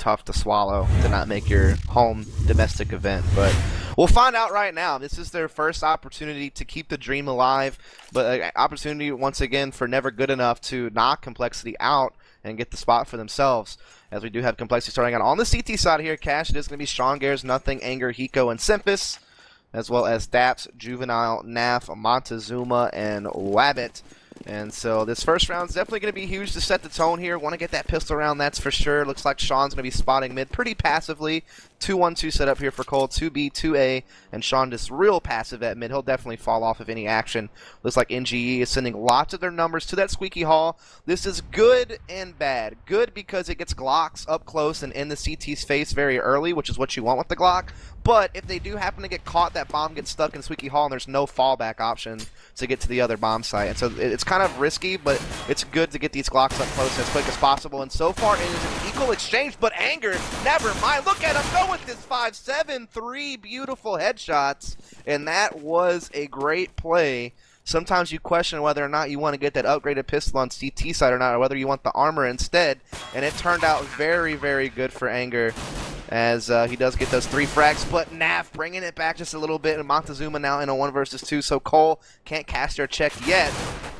tough to swallow to not make your home domestic event. But we'll find out right now. This is their first opportunity to keep the dream alive, but an opportunity once again for Never Good Enough to knock compLexity out and get the spot for themselves. As we do have compLexity starting out on the CT side here. Cash, it is going to be Sean Gares, Nothing, Anger, Hiko, and Simpus, as well as Daps, Juvenile, Naf, Montezuma, and Wabbit. And so this first round is definitely going to be huge to set the tone here. Want to get that pistol round, that's for sure. Looks like Sean's going to be spotting mid pretty passively. 2-1-2 setup here for Cole, 2B, 2A, and Sean just real passive at mid. He'll definitely fall off of any action. Looks like NGE is sending lots of their numbers to that squeaky hall. This is good and bad. Good because it gets Glocks up close and in the CT's face very early, which is what you want with the Glock. But if they do happen to get caught, that bomb gets stuck in squeaky hall and there's no fallback option to get to the other bomb site. And so it's kind of risky, but it's good to get these Glocks up close as quick as possible. And so far it is an equal exchange, but Anger, never mind. Look at him go with this 5-7, 3 beautiful headshots. And that was a great play. Sometimes you question whether or not you want to get that upgraded pistol on CT side or not, or whether you want the armor instead. And it turned out very, very good for Anger, as he does get those 3 frags. But Nav bringing it back just a little bit, and Montezuma now in a 1 versus 2. So Cole can't cast their check yet,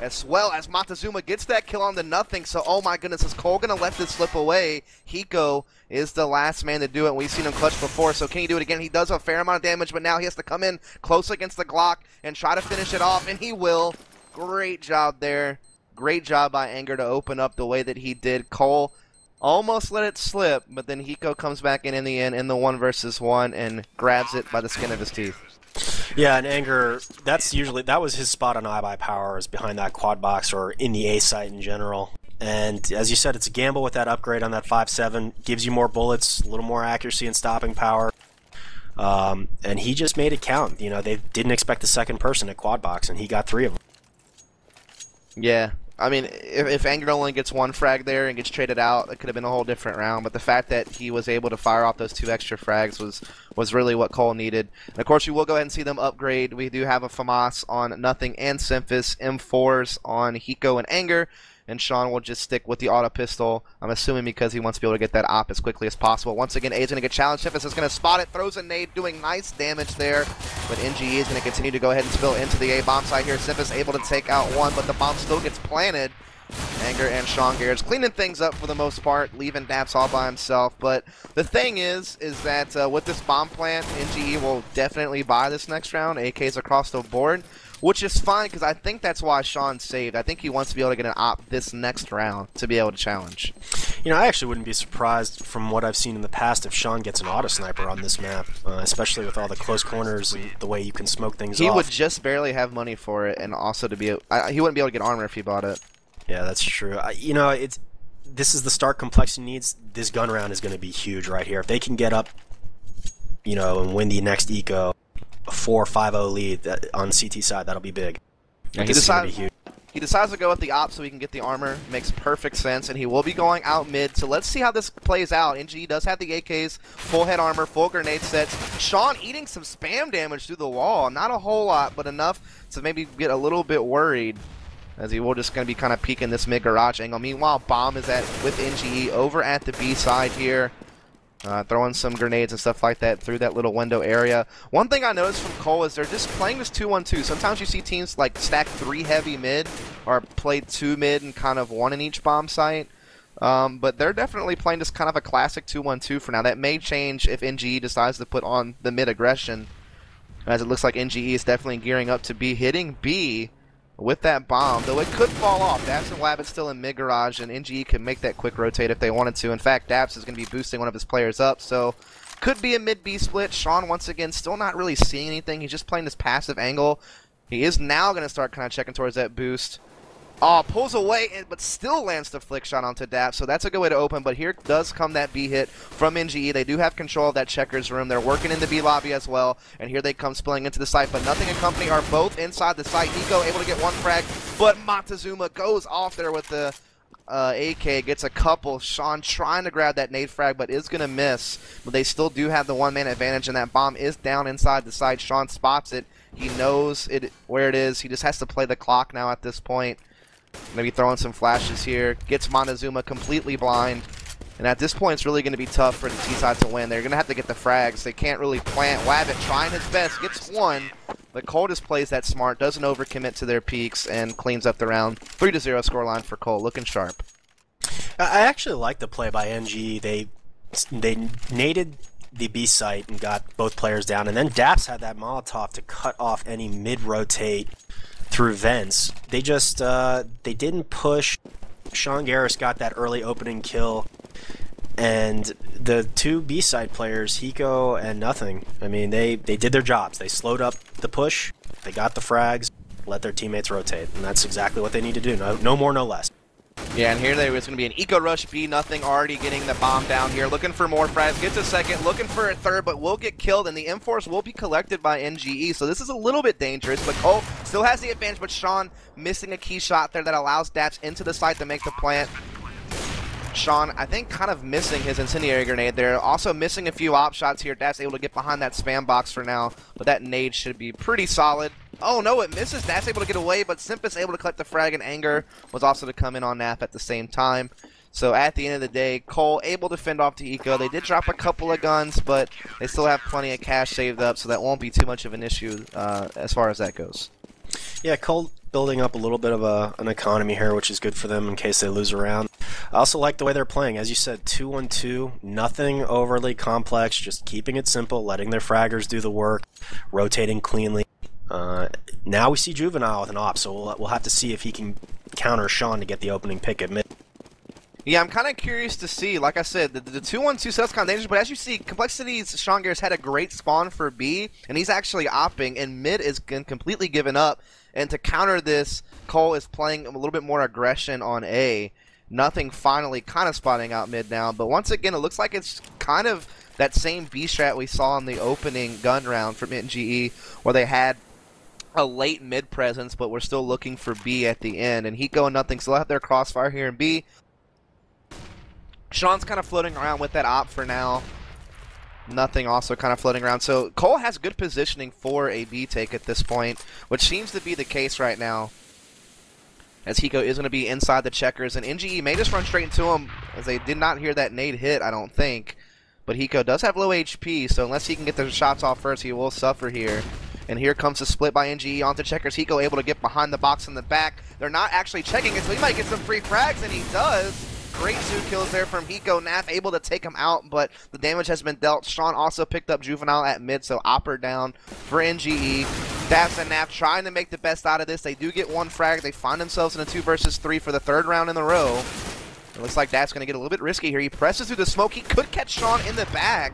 as well as Montezuma gets that kill on the Nothing. So oh my goodness, is Cole going to let this slip away? Hiko is the last man to do it. We've seen him clutch before, so can he do it again? He does a fair amount of damage, but now he has to come in close against the Glock and try to finish it off, and he will. Great job there. Great job by Anger to open up the way that he did. Cole almost let it slip, but then Hiko comes back in the end in the 1 versus 1 and grabs it by the skin of his teeth. Yeah, and Anger, that was his spot on iBuy Power, is behind that quad box or in the A site in general. And as you said, it's a gamble with that upgrade on that 5.7. Gives you more bullets, a little more accuracy and stopping power. And he just made it count. You know, they didn't expect the second person at quad box, and he got 3 of them. Yeah. I mean, if Anger only gets 1 frag there and gets traded out, it could have been a whole different round. But the fact that he was able to fire off those 2 extra frags was really what Cole needed. And of course, you will go ahead and see them upgrade. We do have a FAMAS on Nothing and Simphus, M4s on Hiko and Anger, and Sean will just stick with the auto pistol, I'm assuming because he wants to be able to get that op as quickly as possible. Once again, A's going to get challenged. Simphus is going to spot it, throws a nade, doing nice damage there. But NGE is going to continue to go ahead and spill into the A bomb site here. Simphus able to take out 1, but the bomb still gets planted. Anger and Sean Gares cleaning things up for the most part, leaving Daps all by himself. But the thing is that with this bomb plant, NGE will definitely buy this next round. AKs across the board, which is fine because I think that's why Sean saved. I think he wants to be able to get an op this next round to be able to challenge. You know, I actually wouldn't be surprised from what I've seen in the past if Sean gets an auto sniper on this map, especially with all the close corners and the way you can smoke things off. He would just barely have money for it, and also to be he wouldn't be able to get armor if he bought it. Yeah, that's true. You know, this is the start compLexity needs. This gun round is going to be huge right here. If they can get up, you know, and win the next eco, a 4-5-0 lead on CT side, that'll be big. Yeah, he decides to go with the op so he can get the armor. Makes perfect sense, and he will be going out mid. So let's see how this plays out. NGE does have the AKs, full head armor, full grenade sets. Sean eating some spam damage through the wall. Not a whole lot, but enough to maybe get a little bit worried, as he will just going to be kind of peeking this mid garage angle. Meanwhile, Bomb is with NGE over at the B side here. Throwing some grenades and stuff like that through that little window area. One thing I noticed from Cole is they're just playing this 2-1-2. Sometimes you see teams like stack 3 heavy mid or play 2 mid and kind of 1 in each bomb site. But they're definitely playing just kind of a classic 2-1-2 for now. That may change if NGE decides to put on the mid aggression, as it looks like NGE is definitely gearing up to be hitting B with that bomb, though it could fall off. Daps and Wabbit still in mid garage, and NGE can make that quick rotate if they wanted to. In fact, Daps is going to be boosting one of his players up, so could be a mid B split. Sean, once again, still not really seeing anything. He's just playing this passive angle. He is now going to start kind of checking towards that boost. Oh, pulls away, but still lands the flick shot onto Daps, so that's a good way to open. But here does come that B hit from NGE. They do have control of that checkers room. They're working in the B lobby as well, and here they come spilling into the site. But Nothing and company are both inside the site. Nico able to get 1 frag, but Montezuma goes off there with the AK, gets a couple. Sean trying to grab that nade frag, but is going to miss. But they still do have the 1-man advantage, and that bomb is down inside the site. Sean spots it. He knows where it is. He just has to play the clock now at this point. Maybe throwing some flashes here. Gets Montezuma completely blind. And at this point, it's really going to be tough for the T-side to win. They're going to have to get the frags. They can't really plant. Wabbit trying his best, gets one, but Cole just plays that smart, doesn't overcommit to their peaks, and cleans up the round. 3-0 scoreline for Cole, looking sharp. I actually like the play by NG. They naded the B site and got both players down, and then Daps had that Molotov to cut off any mid-rotate through vents. They just they didn't push. Sean Garris got that early opening kill, and the two B-side players, Hiko and Nothing, I mean, they did their jobs. They slowed up the push, they got the frags, let their teammates rotate, and that's exactly what they need to do. No more, no less. Yeah, and here there is going to be an eco rush B. Nothing already getting the bomb down here, looking for more frags, gets a second, looking for a third, but will get killed, and the M4s will be collected by NGE, so this is a little bit dangerous, but Cole still has the advantage, but Sean missing a key shot there that allows Daps into the site to make the plant. Sean, I think, kind of missing his incendiary grenade there. Also missing a few op shots here. Daps able to get behind that spam box for now, but that nade should be pretty solid. Oh no, it misses. Daps able to get away, but Simpus able to collect the frag, and Anger was also to come in on Nap at the same time. So at the end of the day, Cole able to fend off the eco. They did drop a couple of guns, but they still have plenty of cash saved up, so that won't be too much of an issue as far as that goes. Yeah, Cole building up a little bit of an economy here, which is good for them in case they lose a round. I also like the way they're playing. As you said, 2-1-2, nothing overly complex, just keeping it simple, letting their fraggers do the work, rotating cleanly. Now we see Juvenile with an op, so we'll have to see if he can counter Sean to get the opening pick at mid. Yeah, I'm kind of curious to see. Like I said, the 2-1-2 set's kind of dangerous, but as you see, compLexity's Sean Garris had a great spawn for B, and he's actually opping, and mid is completely given up. And to counter this, Cole is playing a little bit more aggression on A. Nothing finally kind of spotting out mid now, but once again, it looks like it's kind of that same B strat we saw in the opening gun round from NGE, where they had a late mid presence, but we're still looking for B at the end. And Hiko and Nothing still have their crossfire here in B. Sean's kind of floating around with that op for now. Nothing also kind of floating around. So Cole has good positioning for a B take at this point, which seems to be the case right now, as Hiko is going to be inside the checkers, and NGE may just run straight into him, as they did not hear that nade hit, I don't think. But Hiko does have low HP, so unless he can get the shots off first, he will suffer here. And here comes the split by NGE onto checkers. Hiko able to get behind the box in the back. They're not actually checking it, so he might get some free frags, and he does. Great zoo kills there from Hiko. Naf able to take him out, but the damage has been dealt. Sean also picked up Juvenile at mid, so Opper down for NGE. Daps and Naf trying to make the best out of this. They do get one frag. They find themselves in a 2 versus 3 for the third round in a row. It looks like Daps going to get a little bit risky here. He presses through the smoke. He could catch Sean in the back,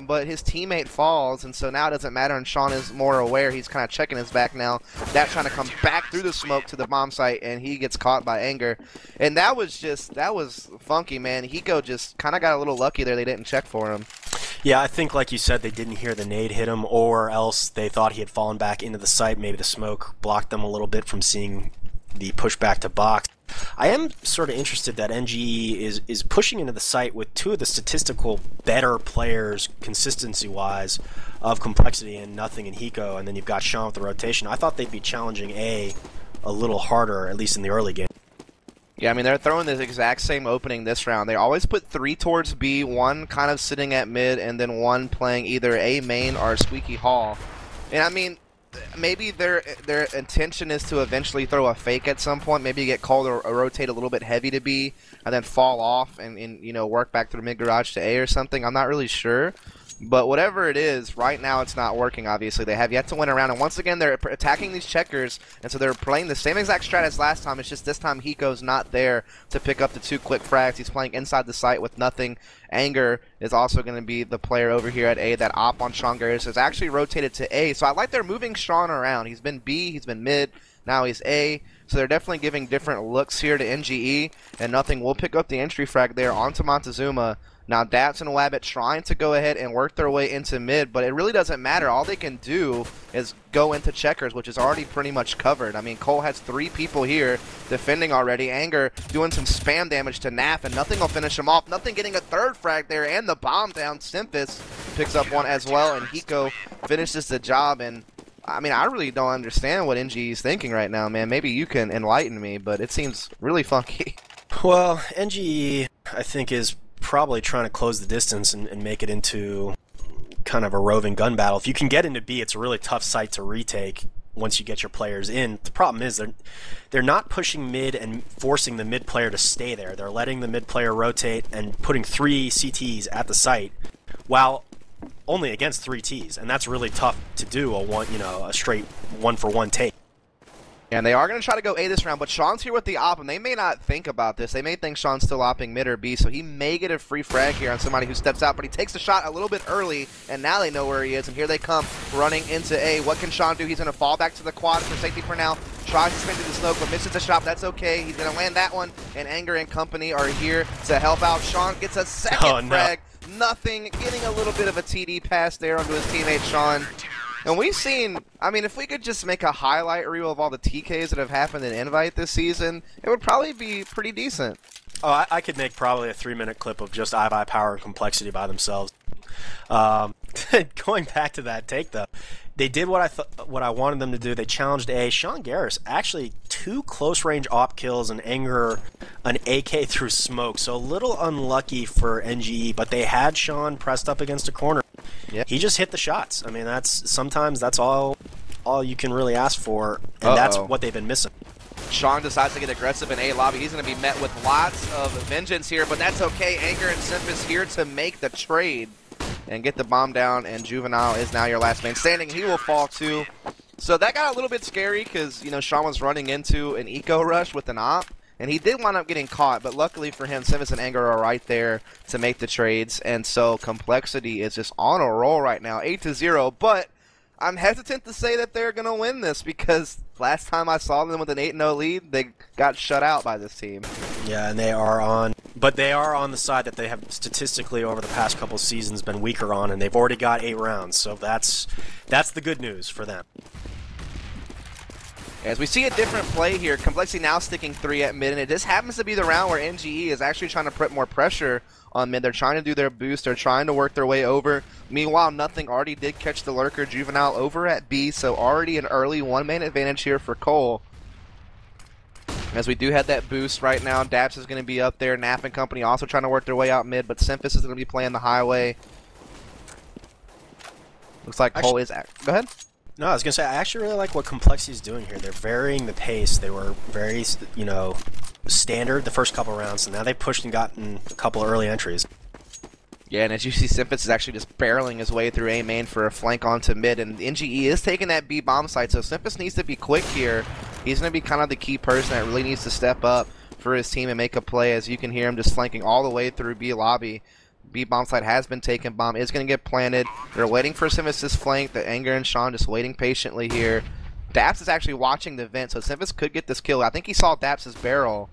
but his teammate falls, and so now it doesn't matter, and Sean is more aware. He's kind of checking his back now. Daps trying to come back through the smoke to the bomb site, and he gets caught by Anger. And that was funky, man. Hiko just kind of got a little lucky there. They didn't check for him. Yeah, I think, like you said, they didn't hear the nade hit him, or else they thought he had fallen back into the site. Maybe the smoke blocked them a little bit from seeing the pushback to box. I am sort of interested that NGE is pushing into the site with two of the statistical better players, consistency-wise, of compLexity and Nothing and Hiko, and then you've got Sean with the rotation. I thought they'd be challenging A little harder, at least in the early game. Yeah, I mean, they're throwing this exact same opening this round. They always put 3 towards B, 1 kind of sitting at mid, and then 1 playing either A main or Squeaky Hall. And I mean, maybe their intention is to eventually throw a fake at some point. Maybe get called or rotate a little bit heavy to B, and then fall off and you know, work back through mid garage to A or something. I'm not really sure. But whatever it is, right now it's not working, obviously. They have yet to win a round, and once again, they're attacking these checkers, and so they're playing the same exact strat as last time. It's just this time Hiko's not there to pick up the 2 quick frags. He's playing inside the site with Nothing. Anger is also going to be the player over here at A. That op on Sean Garris is actually rotated to A, so I like they're moving Sean around. He's been B, he's been mid, now he's A. So they're definitely giving different looks here to NGE, and Nothing will pick up the entry frag there onto Montezuma. Now Daps and Wabbit trying to go ahead and work their way into mid, but it really doesn't matter. All they can do is go into checkers, which is already pretty much covered. I mean, Cole has 3 people here defending already. Anger doing some spam damage to Naf, and Nothing will finish him off. Nothing getting a 3rd frag there, and the bomb down. Simpus picks up 1 as well, and Hiko finishes the job. And I mean, I really don't understand what NG is thinking right now, man. Maybe you can enlighten me, but it seems really funky. Well, NGE, I think, is probably trying to close the distance and make it into kind of a roving gun battle. If you can get into B, it's a really tough site to retake once you get your players in. The problem is they're not pushing mid and forcing the mid player to stay there. They're letting the mid player rotate and putting 3 CTs at the site while only against 3 Ts, and that's really tough to do a straight 1-for-1 take. And they are going to try to go A this round, but Sean's here with the op, and they may not think about this. They may think Sean's still opping mid or B, so he may get a free frag here on somebody who steps out, but he takes the shot a little bit early, and now they know where he is, and here they come running into A. What can Sean do? He's going to fall back to the quad for safety for now. Tries to spin through the smoke, but misses the shot. That's okay. He's going to land that one, and Anger and company are here to help out. Sean gets a second frag. Nothing. Getting a little bit of a TD pass there onto his teammate Sean. And we've seen, I mean, if we could just make a highlight reel of all the TKs that have happened in Invite this season, it would probably be pretty decent. Oh, I could make probably a 3-minute clip of just iBuy Power and compLexity by themselves. Going back to that take, though, they did what I wanted them to do. They challenged A. Sean Garris, actually 2 close-range op kills and Anger an AK through smoke, so a little unlucky for NGE, but they had Sean pressed up against a corner. Yep. He just hit the shots. I mean, sometimes that's all you can really ask for, and that's what they've been missing. Sean decides to get aggressive in A lobby. He's going to be met with lots of vengeance here, but that's okay. Anger and Simphis here to make the trade and get the bomb down, and Juvenile is now your last man standing. He will fall too. So that got a little bit scary because, Sean was running into an eco rush with an op, and he did wind up getting caught, but luckily for him, Simphis and Anger are right there to make the trades, and so compLexity is just on a roll right now, 8-0, but I'm hesitant to say that they're going to win this because last time I saw them with an 8-0 lead, they got shut out by this team. Yeah, and they are on the side that they have statistically over the past couple seasons been weaker on, and they've already got 8 rounds, so that's the good news for them. As we see a different play here, compLexity now sticking 3 at mid, and it just happens to be the round where NGE is actually trying to put more pressure on mid. They're trying to do their boost, they're trying to work their way over. Meanwhile, Nothing already did catch the lurker Juvenile over at B, so already an early 1-man advantage here for Cole. As we do have that boost right now, Daps is going to be up there, Nap and company also trying to work their way out mid, but Simphis is going to be playing the highway. Looks like Cole is... Go ahead. No, I was going to say, I actually really like what compLexity is doing here. They're varying the pace. They were very, standard the first couple rounds, and now they've pushed and gotten a couple of early entries. Yeah, and as you see, Simphis is actually just barreling his way through A main for a flank onto mid, and NGE is taking that B bomb site, so Simphis needs to be quick here. He's going to be kind of the key person that really needs to step up for his team and make a play, as you can hear him just flanking all the way through B lobby. B bomb site has been taken. Bomb is going to get planted. They're waiting for Simphis' flank. The Anger and Sean just waiting patiently here. Daps is actually watching the vent, so Simphis could get this kill. I think he saw Daps' barrel.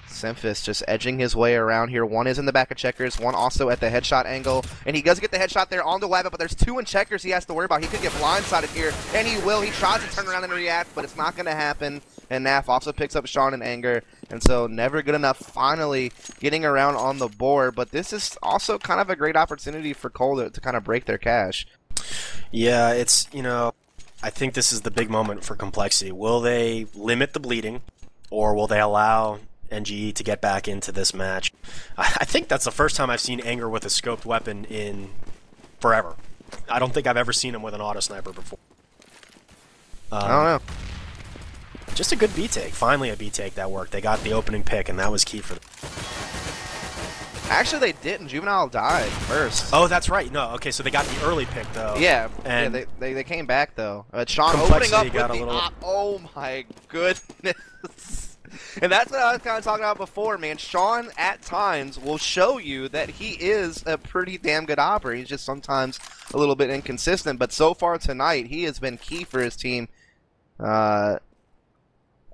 Simphis just edging his way around here. One is in the back of checkers, one also at the headshot angle, and he does get the headshot there on the web, but there's 2 in checkers he has to worry about. He could get blindsided here, and he will. He tries to turn around and react, but it's not going to happen. And Naf also picks up Sean and Anger, and so never good enough finally getting around on the board, but this is also kind of a great opportunity for Cole to kind of break their cash. Yeah, it's, I think this is the big moment for compLexity. Will they limit the bleeding, or will they allow NGE to get back into this match? I think that's the first time I've seen Anger with a scoped weapon in forever. I don't think I've ever seen him with an auto sniper before. I don't know. Just a good B take. Finally a B take that worked. They got the opening pick, and that was key for them. Actually, they didn't. Juvenile died first. Oh, that's right. No, okay, so they got the early pick, though. Yeah, and yeah, they came back, though. Sean opening up with the op. Oh, my goodness. And that's what I was kind of talking about before, man. Sean, at times, will show you that he is a pretty damn good operator. He's just sometimes a little bit inconsistent. But so far tonight, he has been key for his team.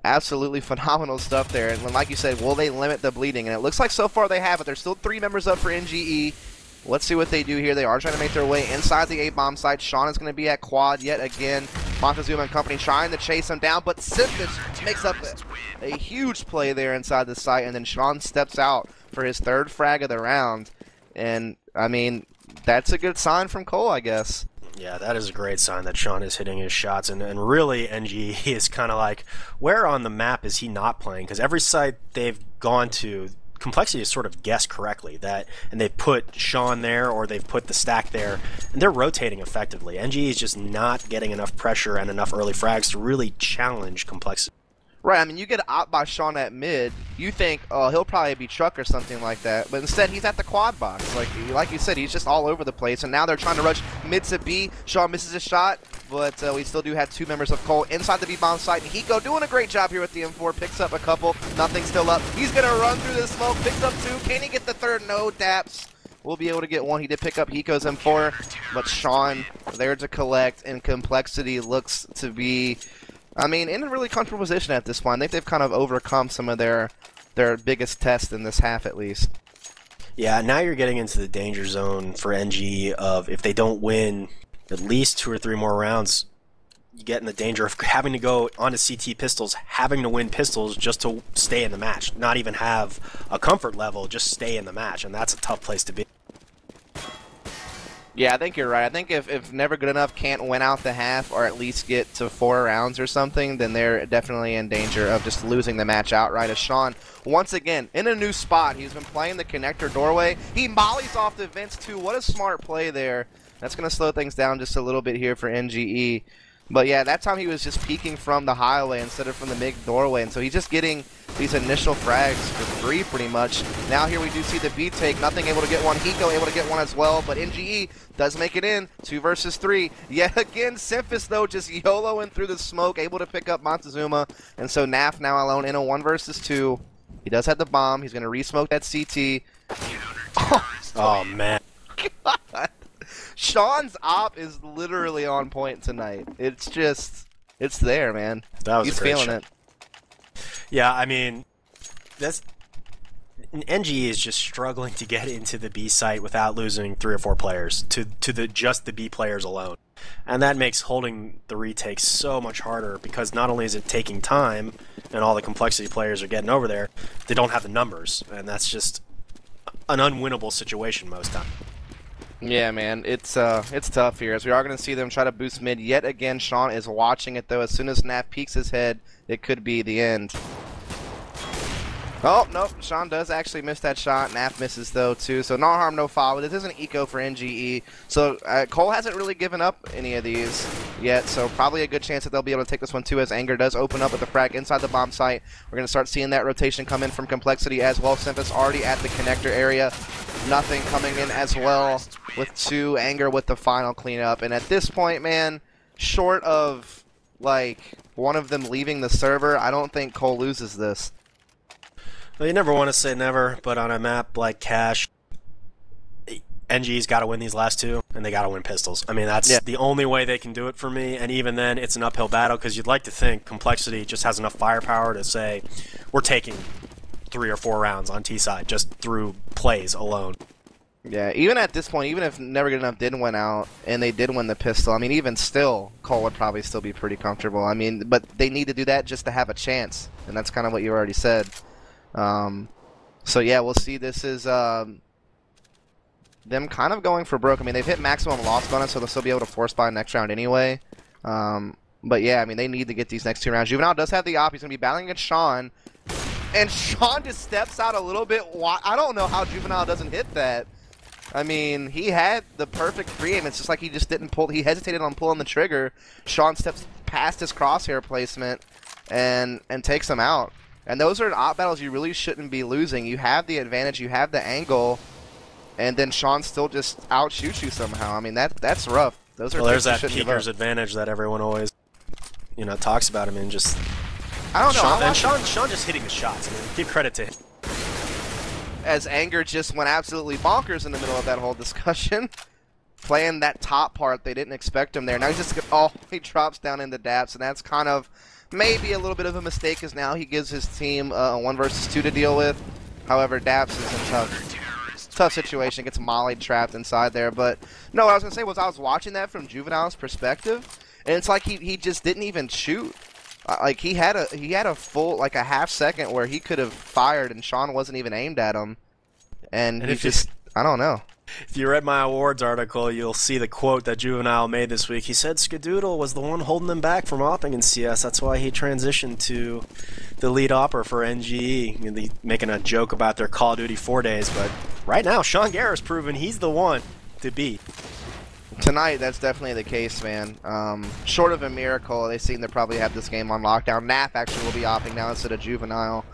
Absolutely phenomenal stuff there. And like you said, will they limit the bleeding? And it looks like so far they have it. There's still 3 members up for NGE. Let's see what they do here. They are trying to make their way inside the A-bomb site. Sean is going to be at quad yet again. Montezuma and company trying to chase him down, but Simphis makes up a huge play there inside the site, and then Sean steps out for his 3rd frag of the round. And, I mean, that's a good sign from Cole, I guess. Yeah, that is a great sign that Sean is hitting his shots, and really NGE is kind of like, where on the map is he not playing? Because every site they've gone to, compLexity has sort of guessed correctly that, and they put Sean there, or they've put the stack there, and they're rotating effectively. NGE is just not getting enough pressure and enough early frags to really challenge compLexity. Right, I mean, you get op by Sean at mid, you think, oh, he'll probably be truck or something like that, but instead he's at the quad box. Like you said, he's just all over the place, and now they're trying to rush mid to B. Sean misses a shot, but we still do have 2 members of Cole inside the B-bomb site, and Hiko doing a great job here with the M4, picks up a couple, nothing still up. He's going to run through the smoke, picks up 2, can he get the third? No, Daps will be able to get 1. He did pick up Hiko's M4, but Sean there to collect, and compLexity looks to be, I mean, in a really comfortable position at this point. I think they've kind of overcome some of their biggest test in this half, at least. Yeah, now you're getting into the danger zone for NG of, if they don't win at least 2 or 3 more rounds, you get in the danger of having to go onto CT pistols, having to win pistols just to stay in the match. Not even have a comfort level, just stay in the match, and that's a tough place to be. Yeah, I think you're right. I think if Never Good Enough can't win out the half, or at least get to 4 rounds or something, then they're definitely in danger of just losing the match outright. As Sean, once again, in a new spot, he's been playing the connector doorway. He mollies off the vents too. What a smart play there. That's going to slow things down just a little bit here for NGE. But yeah, that time he was just peeking from the highway instead of from the big doorway, and so he's just getting these initial frags for free pretty much. Now here we do see the B take, nothing able to get 1. Hiko able to get 1 as well, but NGE does make it in. 2 versus 3. Yet again, Simphis though just YOLOing through the smoke, able to pick up Montezuma, and so Naf now alone in a 1 versus 2. He does have the bomb. He's going to re-smoke that CT. Oh man. God. Sean's op is literally on point tonight. It's just, it's there, man. That was He's a great feeling shot. it. Yeah, I mean, that's NG is just struggling to get into the B site without losing 3 or 4 players to just the B players alone, and that makes holding the retake so much harder, because not only is it taking time, and all the compLexity players are getting over there, they don't have the numbers, and that's just an unwinnable situation most times. Yeah, man, it's tough here, as we are going to see them try to boost mid yet again. Sean is watching it, though. As soon as Naf peeks his head, it could be the end. Oh, nope, Sean does actually miss that shot. Naf misses, though, too, so no harm, no foul. But this is an eco for NGE, so Cole hasn't really given up any of these yet, so probably a good chance that they'll be able to take this one, too, as Anger does open up with the frag inside the bomb site. We're going to start seeing that rotation come in from compLexity as well. Simphis already at the connector area. Nothing coming in as well with 2. Anger with the final cleanup. And at this point, man, short of, like, one of them leaving the server, I don't think Cole loses this. Well, you never want to say never, but on a map like Cash, NG's got to win these last 2, and they got to win pistols. I mean, that's the only way they can do it for me, and even then, it's an uphill battle, because you'd like to think compLexity just has enough firepower to say, we're taking 3 or 4 rounds on T side just through plays alone. Yeah, even at this point, even if Never Good Enough didn't win out, and they did win the pistol, I mean, even still, Cole would probably still be pretty comfortable. I mean, but they need to do that just to have a chance, and that's kind of what you already said. So yeah, we'll see. This is them kind of going for broke. I mean, they've hit maximum loss bonus, so they'll still be able to force buy next round anyway. But yeah, I mean, they need to get these next 2 rounds. Juvenile does have the op. He's going to be battling against Sean. And Sean just steps out a little bit. I don't know how Juvenile doesn't hit that. I mean, he had the perfect pre-aim. It's just like he just didn't pull. He hesitated on pulling the trigger. Sean steps past his crosshair placement and takes him out. And those are op battles you really shouldn't be losing. You have the advantage. You have the angle. And then Sean still just outshoots you somehow. I mean, that's rough. Those are there's that peeker's advantage that everyone always, talks about him, and just I don't know. Sean just hitting the shots. I mean, give credit to him. As Anger just went absolutely bonkers in the middle of that whole discussion, playing that top part, they didn't expect him there. Now he drops down into Daps, and that's kind of maybe a little bit of a mistake, as now he gives his team a 1 versus 2 to deal with. However, Daps is in tough situation, gets mollied, trapped inside there. But no, what I was gonna say was I was watching that from Juvenile's perspective, and it's like he just didn't even shoot. Like he had a full, like a half second where he could have fired and Sean wasn't even aimed at him, and he just, I don't know. If you read my awards article, you'll see the quote that Juvenile made this week. He said Skadoodle was the one holding them back from opping in CS. That's why he transitioned to the lead opper for NGE. Making a joke about their Call of Duty 4 days, but right now, Sean Garrett's proven he's the one to beat. Tonight, that's definitely the case, man. Short of a miracle, they seem to probably have this game on lockdown. NAF actually will be opping now instead of Juvenile,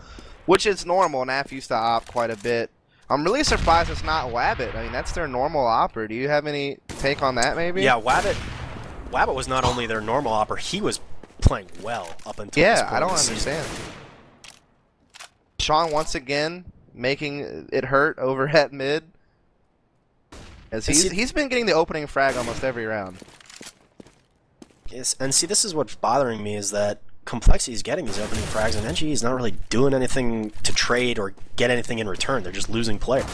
which is normal. NAF used to opt quite a bit. I'm really surprised it's not Wabbit. I mean, that's their normal opper. Do you have any take on that, maybe? Yeah, Wabbit was not only their normal opper, he was playing well up until this point. Yeah, I don't understand. Sean, once again, making it hurt over at mid. As he's been getting the opening frag almost every round. Yes, and see, this is what's bothering me is that compLexity is getting these opening frags, and NGE is not really doing anything to trade or get anything in return. They're just losing players.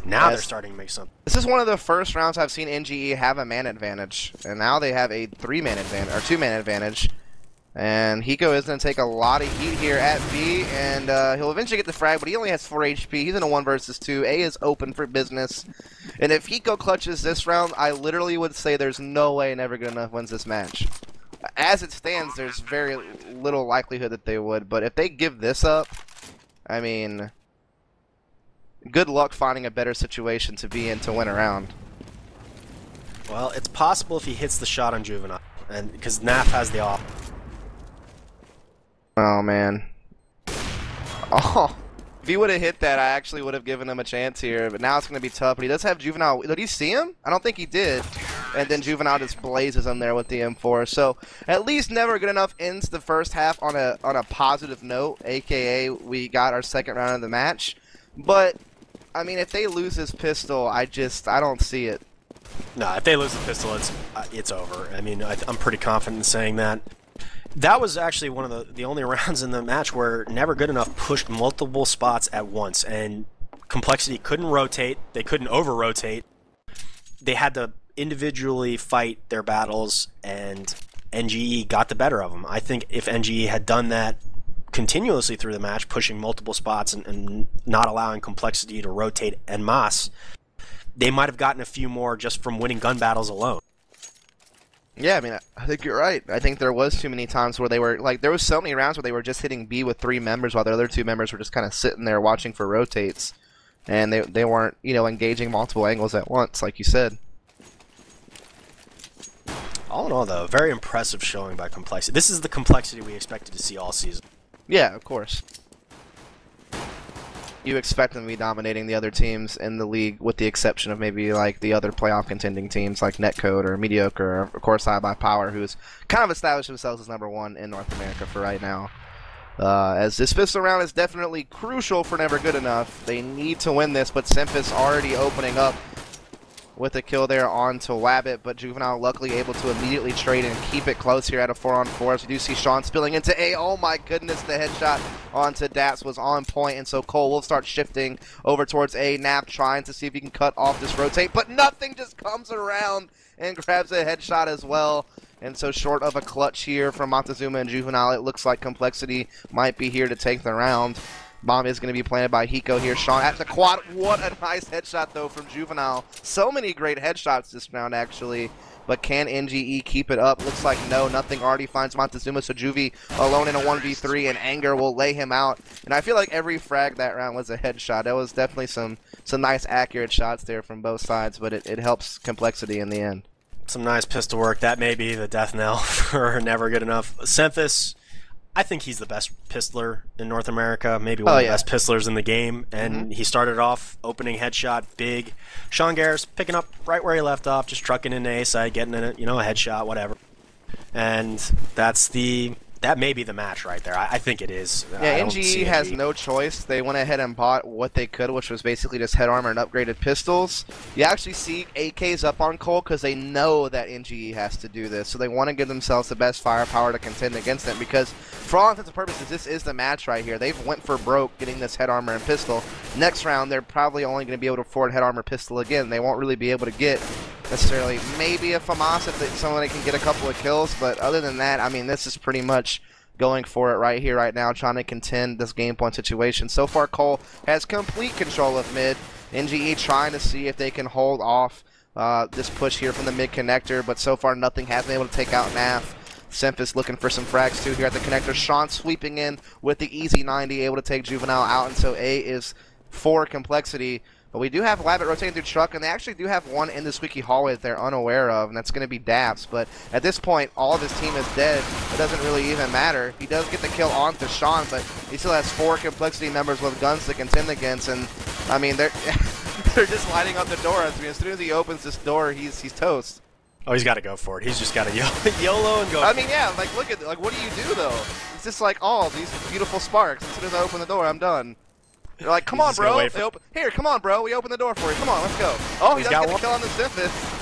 Now they're starting to make something. This is one of the first rounds I've seen NGE have a man advantage, and now they have a 3-man advantage or 2-man advantage. And Hiko is going to take a lot of heat here at B, and he'll eventually get the frag, but he only has 4 HP. He's in a 1 versus 2. A is open for business. And if Hiko clutches this round, I literally would say there's no way Never Good Enough wins this match. As it stands, there's very little likelihood that they would, but if they give this up, I mean, good luck finding a better situation to be in to win a round. Well, it's possible if he hits the shot on Juvenile, and because NAF has the off. Oh, man. Oh, if he would have hit that, I actually would have given him a chance here, but now it's going to be tough. But he does have Juvenile. Did he see him? I don't think he did. And then Juvenile just blazes him there with the M4. So at least Never Good Enough ends the first half on a positive note, a.k.a. we got our second round of the match. But, I mean, if they lose this pistol, I don't see it. No, if they lose the pistol, it's over. I mean, I'm pretty confident in saying that. That was actually one of the only rounds in the match where Never Good Enough pushed multiple spots at once, and compLexity couldn't rotate. They couldn't over-rotate. They had to individually fight their battles, and NGE got the better of them. I think if NGE had done that continuously through the match, pushing multiple spots and not allowing compLexity to rotate en masse, they might have gotten a few more just from winning gun battles alone. Yeah, I mean, I think you're right. I think there was too many times where they were, like, there was so many rounds where they were just hitting B with 3 members while the other 2 members were just kind of sitting there watching for rotates. And they weren't, you know, engaging multiple angles at once, like you said. All in all, though, very impressive showing by compLexity. This is the compLexity we expected to see all season. Yeah, of course. You expect them to be dominating the other teams in the league, with the exception of maybe like the other playoff contending teams like Netcode or Mediocre, or of course iBuyPower, who's kind of established themselves as #1 in North America for right now. As this pistol round is definitely crucial for Never Good Enough. They need to win this, but Semphis already opening up with a kill there onto Wabbit, but Juvenile luckily able to immediately trade and keep it close here at a 4-on-4. As we do see Sean spilling into A. Oh my goodness, the headshot onto Dats was on point, and so Cole will start shifting over towards A. Nap trying to see if he can cut off this rotate, but nothing, just comes around and grabs a headshot as well. And so short of a clutch here from Montezuma and Juvenile, it looks like compLexity might be here to take the round. Bomb is going to be planted by Hiko here. Sean at the quad. What a nice headshot, though, from Juvenile. So many great headshots this round, actually. But can NGE keep it up? Looks like no. Nothing already finds Montezuma. So Juvie alone in a 1v3, and Anger will lay him out. And I feel like every frag that round was a headshot. That was definitely some nice, accurate shots there from both sides. But it helps compLexity in the end. Some nice pistol work. That may be the death knell for Never Good Enough. Semphis, I think he's the best pistoler in North America, maybe one of the best pistolers in the game, and he started off opening headshot big. Sean Garrett's picking up right where he left off, just trucking into A side, getting in a headshot, whatever. And that may be the match right there. I think it is. Yeah, NGE has no choice. They went ahead and bought what they could, which was basically just head armor and upgraded pistols. You actually see AKs up on Cole because they know that NGE has to do this. So they want to give themselves the best firepower to contend against them, because for all intents and purposes, this is the match right here. They've went for broke getting this head armor and pistol. Next round, they're probably only going to be able to afford head armor pistol again. They won't really be able to get necessarily maybe a FAMAS if somebody can get a couple of kills, but other than that, I mean, this is pretty much going for it right here, right now, trying to contend this game point situation. So far, Cole has complete control of mid. NGE trying to see if they can hold off this push here from the mid connector, but so far nothing has been able to take out NAF. Semphis looking for some frags too here at the connector. Sean sweeping in with the easy 90, able to take Juvenile out, and so A is for complexity. But we do have Labbit rotating through truck, and they actually do have one in the squeaky hallway that they're unaware of, and that's going to be Daps. But at this point, all of his team is dead. It doesn't really even matter. He does get the kill onto Sean, but he still has 4 complexity members with guns to contend against, and I mean, they're they're just lighting up the door. I mean, as soon as he opens this door, he's toast. Oh, he's got to go for it. He's just got to YOLO and go. I mean, yeah, like look at what do you do though? It's just like, oh, these beautiful sparks. As soon as I open the door, I'm done. They're like, come on, bro. Here, come on, bro. We open the door for you. Come on, let's go. Oh, he does get the kill on the Semphis.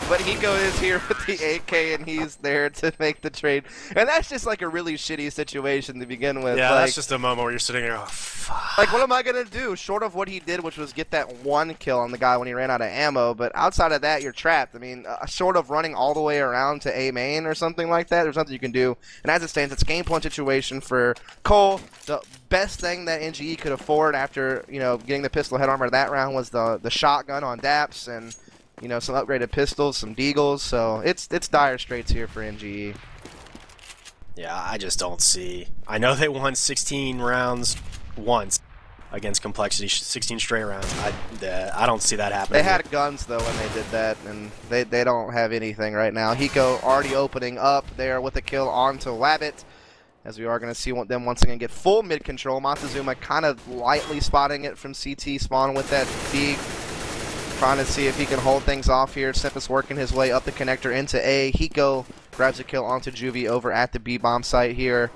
But Hiko is here with the AK, and he's there to make the trade. And that's just like a really shitty situation to begin with. Yeah, like, that's just a moment where you're sitting there, oh, fuck. Like, what am I going to do? Short of what he did, which was get that 1 kill on the guy when he ran out of ammo. But outside of that, you're trapped. I mean, short of running all the way around to A main or something like that, there's nothing you can do. And as it stands, it's game point situation for Cole. The best thing that NGE could afford after, you know, getting the pistol head armor that round was the shotgun on Daps and, you know, some upgraded pistols, some deagles. So it's dire straits here for NGE. Yeah, I just don't see. I know they won 16 rounds once against complexity, 16 straight rounds. I don't see that happening. They had guns though when they did that, and they don't have anything right now. Hiko already opening up there with a kill onto Labbit, as we are going to see them once again get full mid control. Montezuma kind of lightly spotting it from CT spawn with that Deeg, trying to see if he can hold things off here. Semphis working his way up the connector into A. Hiko grabs a kill onto Juvie over at the B-bomb site here.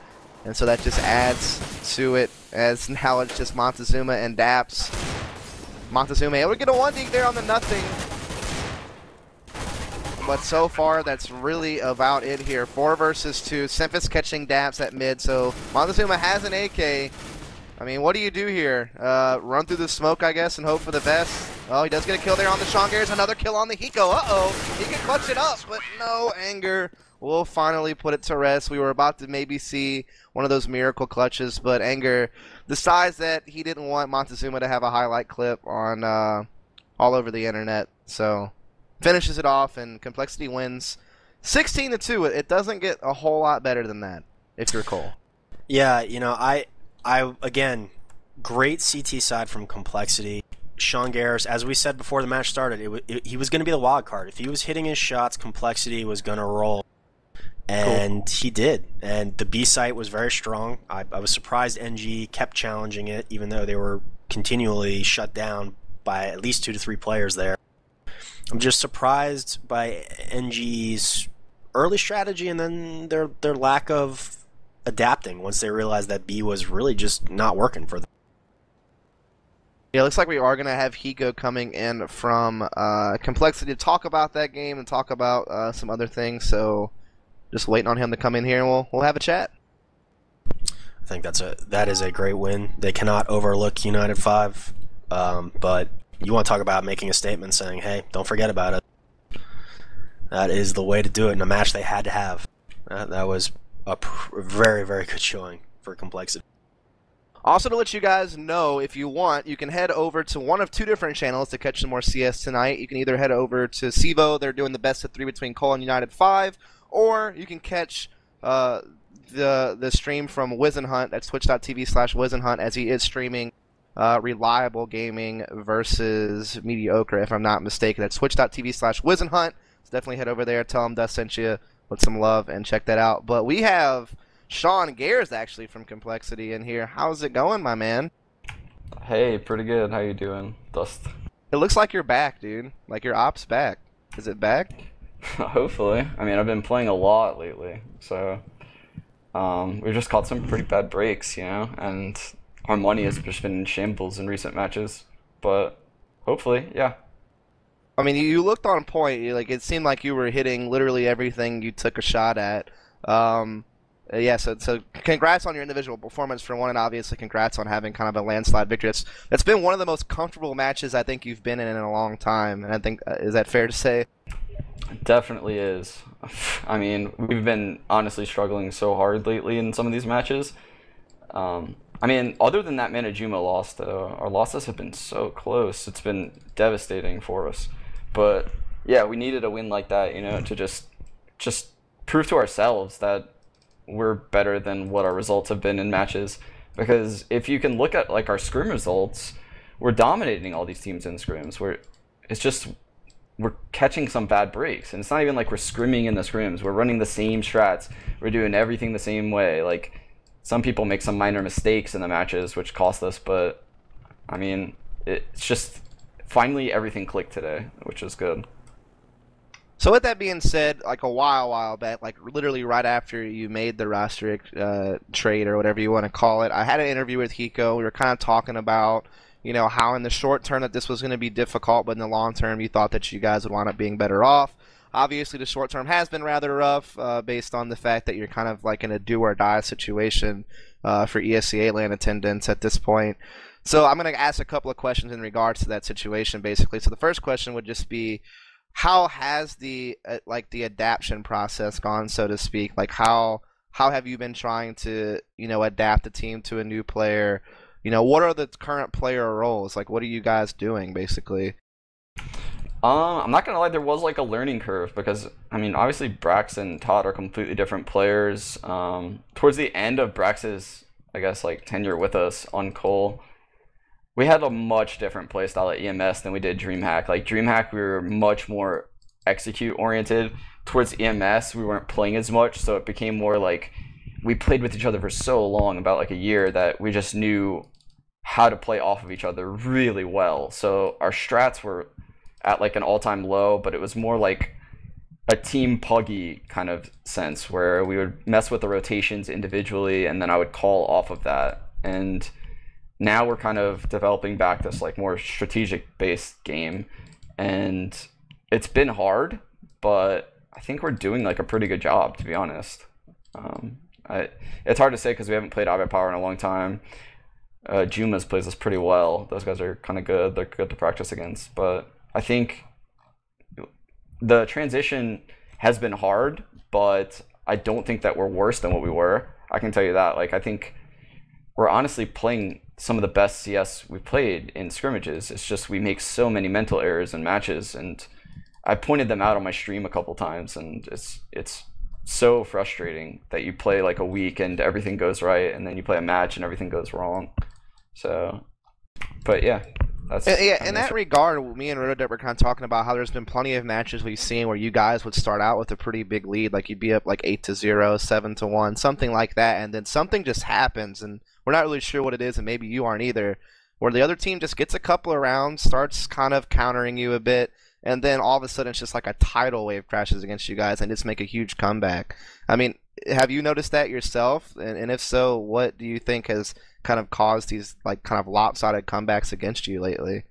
And so that just adds to it, as now it's just Montezuma and Daps. Montezuma able to get a 1 there on the nothing. But so far, that's really about it here. 4 versus 2. Semphis catching Daps at mid, so Montezuma has an AK. I mean, what do you do here? Run through the smoke, I guess, and hope for the best. Oh, he does get a kill there on the Sean Garrett's. Another kill on the Hiko. Uh-oh. He can clutch it up, but no, Anger will finally put it to rest. We were about to maybe see one of those miracle clutches, but Anger decides that he didn't want Montezuma to have a highlight clip on all over the internet. So finishes it off, and complexity wins 16-2. It doesn't get a whole lot better than that, if you're Cole. Yeah, you know, I again, great CT side from complexity. Sean Garris, as we said before the match started, he was going to be the wild card. If he was hitting his shots, complexity was going to roll. And He did. And the B site was very strong. I was surprised NG kept challenging it, even though they were continually shut down by at least 2 to 3 players there. I'm just surprised by NG's early strategy and then their lack of adapting once they realized that B was really just not working for them. Yeah, it looks like we are going to have Hiko coming in from Complexity to talk about that game and talk about some other things. So just waiting on him to come in here, and we'll have a chat. I think that is a great win. They cannot overlook United 5, but you want to talk about making a statement saying, hey, don't forget about it. That is the way to do it in a match they had to have. That was a very, very good showing for complexity. Also, to let you guys know, if you want, you can head over to one of 2 different channels to catch some more CS tonight. You can either head over to Sivo, they're doing the best of 3 between Cole and United 5, or you can catch the stream from Wizenhunt. That's twitch.tv/Wizenhunt, as he is streaming Reliable Gaming versus Mediocre, if I'm not mistaken. That's twitch.tv/Wizenhunt. So definitely head over there, tell him Dust sent you with some love, and check that out. But we have Sean Garrett's actually from Complexity in here. How's it going, my man? Hey, pretty good. How you doing, Dust? It looks like you're back, dude. Like your op's back. Is it back? Hopefully. I mean, I've been playing a lot lately, so we've just caught some pretty bad breaks, you know, and our money has just been in shambles in recent matches. But hopefully, yeah. I mean, you looked on point. Like it seemed like you were hitting literally everything you took a shot at. Yeah, so congrats on your individual performance for one, and obviously congrats on having kind of a landslide victory. That's been one of the most comfortable matches I think you've been in a long time, and I think is that fair to say? It definitely is. I mean, we've been honestly struggling so hard lately in some of these matches. I I mean, other than that Manajuma loss, though, our losses have been so close. It's been devastating for us. But yeah, we needed a win like that, to just prove to ourselves that we're better than what our results have been in matches. Because if you can look at like our scrim results, we're dominating all these teams in scrims. We're catching some bad breaks, and it's not even like we're scrimming in the scrims. We're running the same strats. We're doing everything the same way. Like, some people make some minor mistakes in the matches, which cost us, but I mean, it's just finally everything clicked today, which is good. So with that being said, like a while back, like literally right after you made the roster trade or whatever you want to call it, I had an interview with Hiko. We were kind of talking about, how in the short term that this was going to be difficult, but in the long term you thought that you guys would wind up being better off. Obviously, the short term has been rather rough based on the fact that you're kind of like in a do or die situation for ESEA land attendance at this point. So I'm going to ask a couple of questions in regards to that situation, basically. So the first question would just be, how has the the adaptation process gone, so to speak? Like how have you been trying to adapt the team to a new player? What are the current player roles? Like, what are you guys doing, basically? I'm not gonna lie, there was like a learning curve because I mean, obviously Brax and Todd are completely different players. Towards the end of Brax's, I guess, like tenure with us on Cole, we had a much different playstyle at EMS than we did DreamHack. Like DreamHack, we were much more execute oriented. Towards EMS, we weren't playing as much, so it became more like we played with each other for so long, about like a year, that we just knew how to play off of each other really well. So our strats were at like an all-time low, but it was more like a team puggy kind of sense where we would mess with the rotations individually and then I would call off of that. And now we're kind of developing back this like more strategic based game, and it's been hard, but I think we're doing like a pretty good job, to be honest. It's hard to say because we haven't played Ibai Power in a long time. Jumas plays us pretty well. Those guys are kind of good. They're good to practice against. But I think the transition has been hard, but I don't think that we're worse than what we were. I can tell you that. Like, I think we're honestly playing some of the best CS we've played in scrimmages. It's just we make so many mental errors in matches, and I pointed them out on my stream a couple times, and it's so frustrating that you play like a week and everything goes right, and then you play a match and everything goes wrong. So, but yeah. In that regard, me and Rotodep were kind of talking about how there's been plenty of matches we've seen where you guys would start out with a pretty big lead, like you'd be up like 8-0, 7-1, something like that, and then something just happens, and we're not really sure what it is, and maybe you aren't either, where the other team just gets a couple of rounds, starts kind of countering you a bit, and then all of a sudden it's just like a tidal wave crashes against you guys and just make a huge comeback. I mean, have you noticed that yourself? And if so, what do you think has kind of caused these like kind of lopsided comebacks against you lately?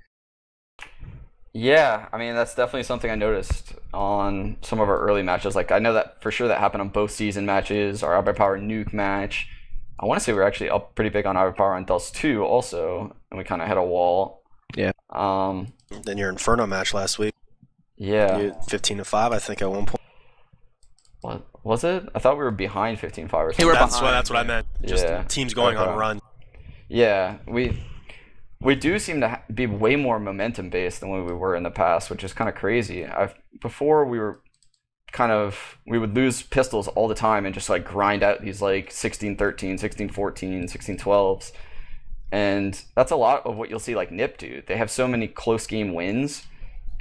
Yeah, I mean, that's definitely something I noticed on some of our early matches. Like, I know that for sure that happened on both season matches, our Ibai Power Nuke match. I want to say we were actually up pretty big on Ibai Power on Dust 2 also, and we kind of hit a wall. Yeah. Then your Inferno match last week. Yeah. 15-5, I think, at one point. What was it? I thought we were behind 15-5 or something. That's what I meant. Just teams going on a run. Yeah, we do seem to be way more momentum based than what we were in the past, which is kind of crazy. Before we would lose pistols all the time and just like grind out these like 16-13, 16-14, 16-12s, and that's a lot of what you'll see like NIP do. They have so many close game wins.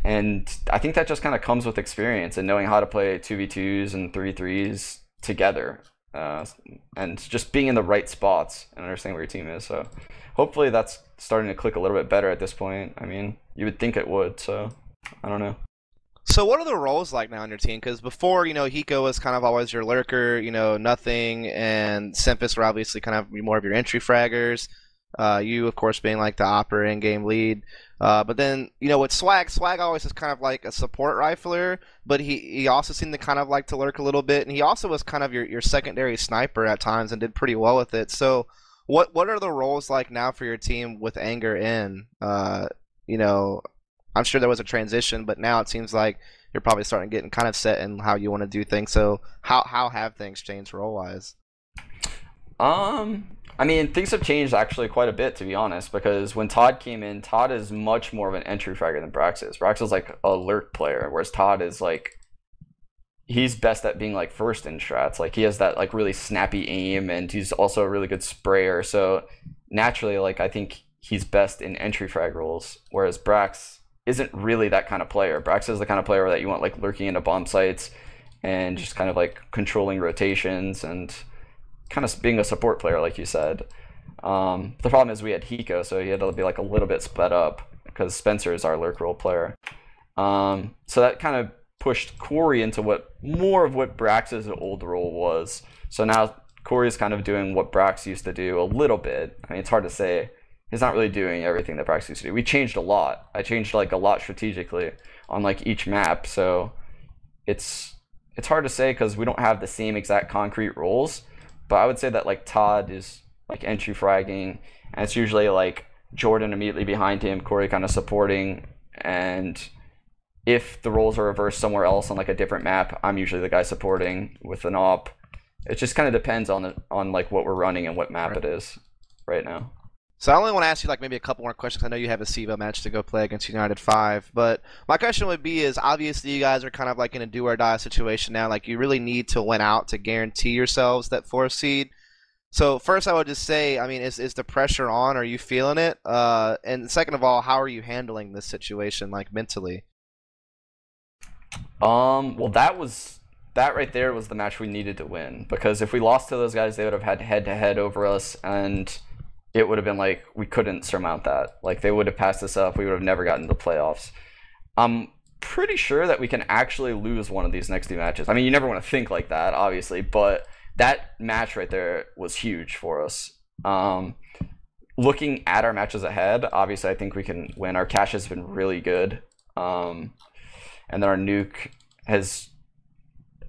And I think that just kind of comes with experience and knowing how to play 2v2s and 3v3s together, and just being in the right spots and understanding where your team is. So hopefully that's starting to click a little bit better at this point. I mean, you would think it would, so I don't know. So what are the roles like now on your team? Because before, Hiko was kind of always your lurker, Nothing, and Sempus were obviously kind of more of your entry fraggers. You, of course, being like the opera in-game lead. But then, with Swag always is kind of like a support rifler, but he also seemed to kind of like to lurk a little bit, and he also was kind of your secondary sniper at times and did pretty well with it. So what are the roles like now for your team with Anger in? I'm sure there was a transition, but now it seems like you're probably starting getting kind of set in how you want to do things. So how have things changed role-wise? I mean, things have changed actually quite a bit, to be honest, because when Todd came in, Todd is much more of an entry fragger than Brax is. Brax is like a lurk player, whereas Todd is like, he's best at being like first in strats. Like he has that like really snappy aim, and he's also a really good sprayer. So naturally, like I think he's best in entry frag roles, whereas Brax isn't really that kind of player. Brax is the kind of player that you want like lurking into bomb sites and just kind of like controlling rotations and kind of being a support player, like you said. The problem is we had Hiko, so he had to be like a little bit sped up because Spencer is our lurk role player. So that kind of pushed Corey into more of what Brax's old role was. So now Corey's kind of doing what Brax used to do a little bit. I mean, it's hard to say. He's not really doing everything that Brax used to do. We changed a lot. I changed like a lot strategically on like each map. So it's hard to say because we don't have the same exact concrete roles. But I would say that like Todd is like entry fragging, and it's usually like Jordan immediately behind him, Corey kind of supporting, and if the roles are reversed somewhere else on like a different map, I'm usually the guy supporting with an op. It just kind of depends on like what we're running and what map it is right now. So I only want to ask you like maybe a couple more questions. I know you have a SEVO match to go play against United 5, but my question would be is obviously you guys are kind of like in a do or die situation now. Like you really need to win out to guarantee yourselves that 4th seed. So first I would just say, I mean, is the pressure on? Are you feeling it? And second of all, how are you handling this situation like mentally? Well, that right there was the match we needed to win, because if we lost to those guys, they would have had head-to-head over us, and it would have been like we couldn't surmount that. Like they would have passed us up. We would have never gotten to the playoffs. I'm pretty sure that we can actually lose one of these next 2 matches. I mean, you never want to think like that, obviously, but that match right there was huge for us. Looking at our matches ahead, obviously I think we can win. Our cash has been really good. And then our nuke has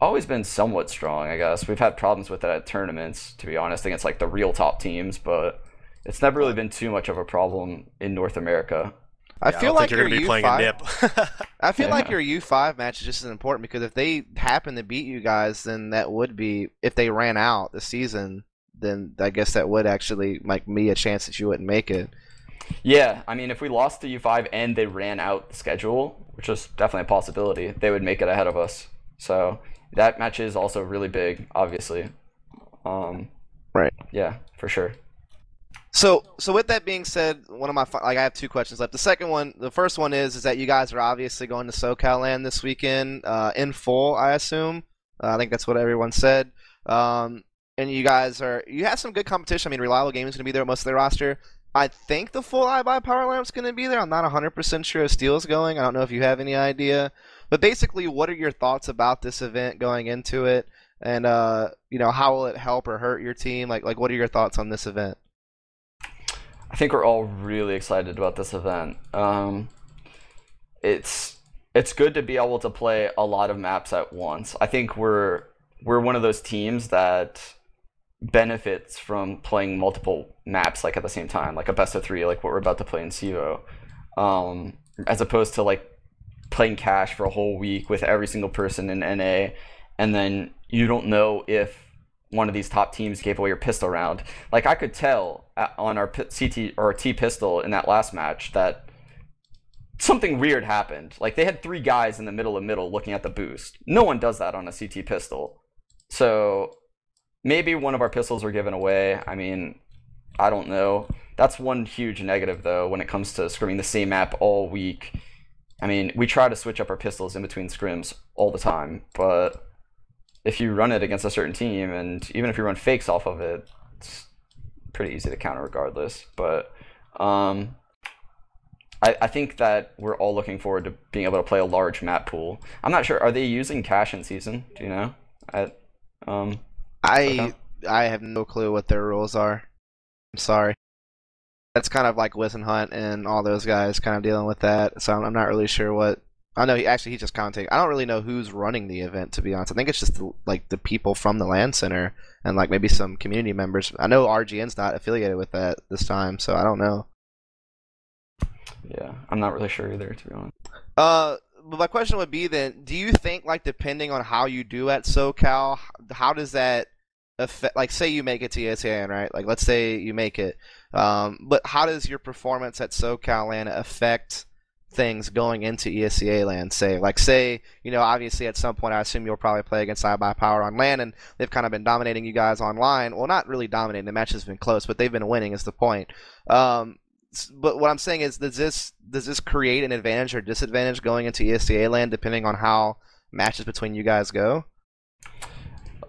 always been somewhat strong, I guess. We've had problems with it at tournaments, to be honest, against like the real top teams, but it's never really been too much of a problem in North America. I feel like you're going to be playing a nip. I feel like your U5 match is just as important because if they happen to beat you guys, then that would be, if they ran out the season, then I guess that would actually make me a chance that you wouldn't make it. Yeah, I mean, if we lost to U5 and they ran out the schedule, which is definitely a possibility, they would make it ahead of us. So that match is also really big, obviously. Right. Yeah, for sure. So with that being said, one of my I have 2 questions left. The first one is that you guys are obviously going to SoCal Land this weekend in full, I assume. I think that's what everyone said. And you have some good competition. I mean, Reliable Gaming is going to be there with most of their roster. I think the full iBuy Power Lamp's going to be there. I'm not 100% sure if Steel's going. I don't know if you have any idea. But basically, what are your thoughts about this event going into it? And, how will it help or hurt your team? Like what are your thoughts on this event? I think we're all really excited about this event. It's good to be able to play a lot of maps at once. I think we're one of those teams that benefits from playing multiple maps like at the same time, like a best of 3, like what we're about to play in SEVO, as opposed to like playing cash for a whole week with every single person in NA, and then you don't know if one of these top teams gave away your pistol round. Like I could tell on our CT or T pistol in that last match that something weird happened. Like they had 3 guys in the middle looking at the boost. No one does that on a CT pistol. So maybe one of our pistols were given away. I mean, I don't know. That's one huge negative though when it comes to scrimming the same map all week. I mean, we try to switch up our pistols in between scrims all the time, but if you run it against a certain team, and even if you run fakes off of it, it's pretty easy to counter regardless. But I think that we're all looking forward to being able to play a large map pool. I'm not sure, are they using cash in season? Do you know? I have no clue what their rules are. I'm sorry. That's kind of like Wiz and Hunt and all those guys kind of dealing with that. So I'm not really sure what. I know he just commented. I don't really know who's running the event, to be honest. I think it's just the people from the LAN center and like maybe some community members. I know RGN's not affiliated with that this time, so I don't know. Yeah, I'm not really sure either, to be honest. But my question would be then, do you think like depending on how you do at SoCal, how does that affect, like say you make it to ESEA, right? Like let's say you make it, but how does your performance at SoCal LAN affect things going into ESEA land? Say, obviously at some point I assume you'll probably play against iBuyPower on LAN, and they've kind of been dominating you guys online. Well, not really dominating. The match has been close, but they've been winning is the point. But what I'm saying is, does this create an advantage or disadvantage going into ESEA land depending on how matches between you guys go?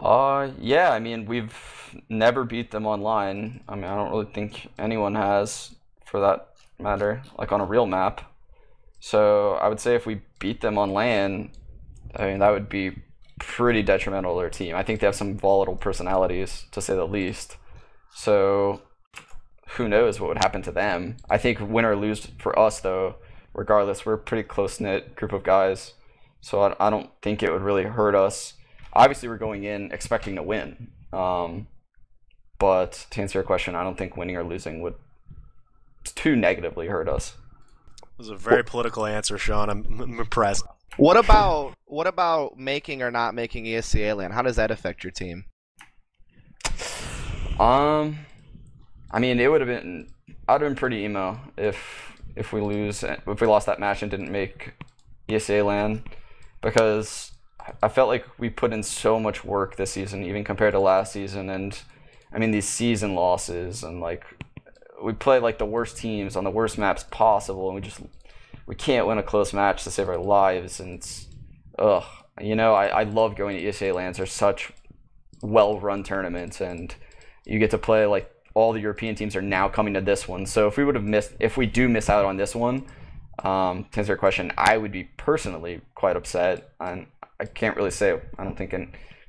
Yeah, I mean, we've never beat them online. I mean, I don't really think anyone has, for that matter, like on a real map. So I would say if we beat them on LAN, I mean, that would be pretty detrimental to their team. I think they have some volatile personalities, to say the least. So who knows what would happen to them. I think win or lose for us, though, regardless, we're a pretty close-knit group of guys. So I don't think it would really hurt us. Obviously, we're going in expecting to win. But to answer your question, I don't think winning or losing would too negatively hurt us. It was a very political answer, Sean. I'm impressed. What about making or not making ESEA land? How does that affect your team? I mean, I'd have been pretty emo if we lost that match and didn't make ESEA land, because I felt like we put in so much work this season, even compared to last season. And I mean, these season losses, and like we play like the worst teams on the worst maps possible, and we can't win a close match to save our lives. And it's, I love going to ESEA lands. They're such well-run tournaments, and you get to play like all the European teams are now coming to this one. So if we do miss out on this one, to answer your question, I would be personally quite upset. And I can't really say, I don't think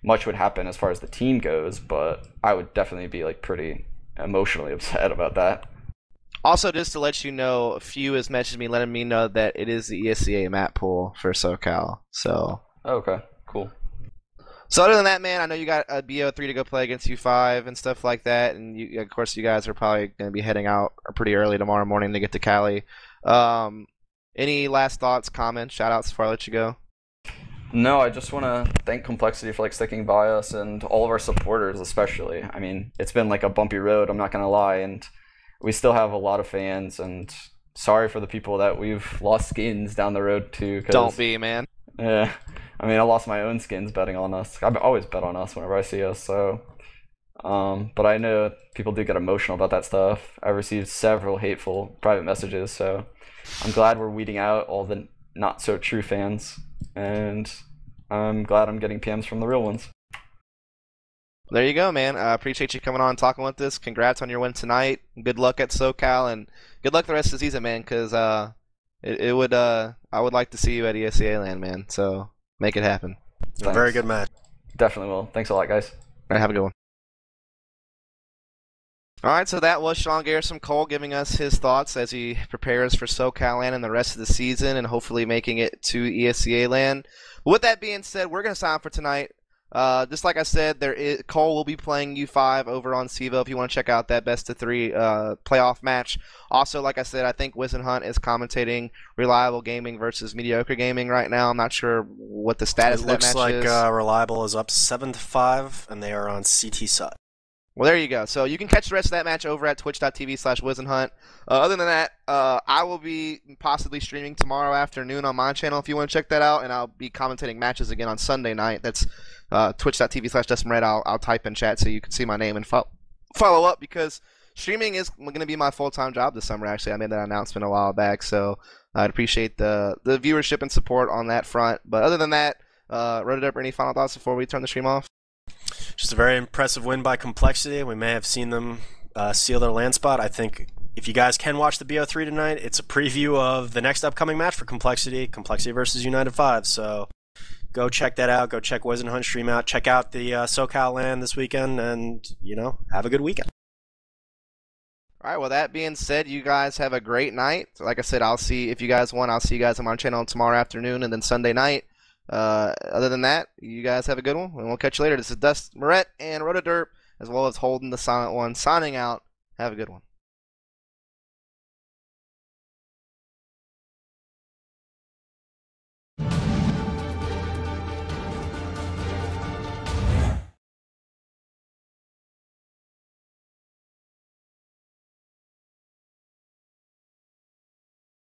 much would happen as far as the team goes, but I would definitely be like pretty emotionally upset about that. Also, just to let you know, a few has messaged me letting me know that it is the ESEA map pool for SoCal. So. Okay, cool. So other than that, man, I know you got a BO3 to go play against U5 and stuff like that, and of course you guys are probably going to be heading out pretty early tomorrow morning to get to Cali. Any last thoughts, comments, shout-outs before I let you go? No, I just want to thank compLexity for like sticking by us, and all of our supporters especially. I mean, it's been like a bumpy road, I'm not going to lie, and we still have a lot of fans, and sorry for the people that we've lost skins down the road to. Don't be, man. Yeah. I mean, I lost my own skins betting on us. I always bet on us whenever I see us, so. But I know people do get emotional about that stuff. I received several hateful private messages, so I'm glad we're weeding out all the not-so-true fans, and I'm glad I'm getting PMs from the real ones. There you go, man. I appreciate you coming on and talking with us. Congrats on your win tonight. Good luck at SoCal, and good luck the rest of the season, man, because I would like to see you at ESEA land, man, so make it happen. It's a very good match. Definitely will. Thanks a lot, guys. All right, have a good one. All right, so that was Sean Garrison Cole giving us his thoughts as he prepares for SoCal land and the rest of the season, and hopefully making it to ESEA land. With that being said, we're going to sign for tonight. Just like I said, Cole will be playing U5 over on CEVO if you want to check out that best of 3 playoff match. Also, like I said, I think Wizenhunt is commentating Reliable Gaming versus Mediocre Gaming right now. I'm not sure what the status of that match is. It looks like Reliable is up 7-5, and they are on CT side. Well, there you go. So you can catch the rest of that match over at twitch.tv/Wizenhunt. Other than that, I will be possibly streaming tomorrow afternoon on my channel if you want to check that out, and I'll be commentating matches again on Sunday night. That's twitch.tv/DustinRed. I'll type in chat so you can see my name and follow up, because streaming is going to be my full-time job this summer, actually. I made that announcement a while back, so I'd appreciate the viewership and support on that front. But other than that, Rotoderp, any final thoughts before we turn the stream off? Just a very impressive win by compLexity. We may have seen them seal their land spot. I think if you guys can watch the BO3 tonight, it's a preview of the next upcoming match for compLexity versus United 5. So go check that out. Go check Wizenhunt stream out. Check out the SoCal land this weekend, and, have a good weekend. All right, well, that being said, you guys have a great night. Like I said, if you guys want, I'll see you guys on my channel tomorrow afternoon and then Sunday night. Other than that, you guys have a good one, and we'll catch you later. This is Dust Moret and Rotoderp, as well as Holden the Silent One, signing out. Have a good one.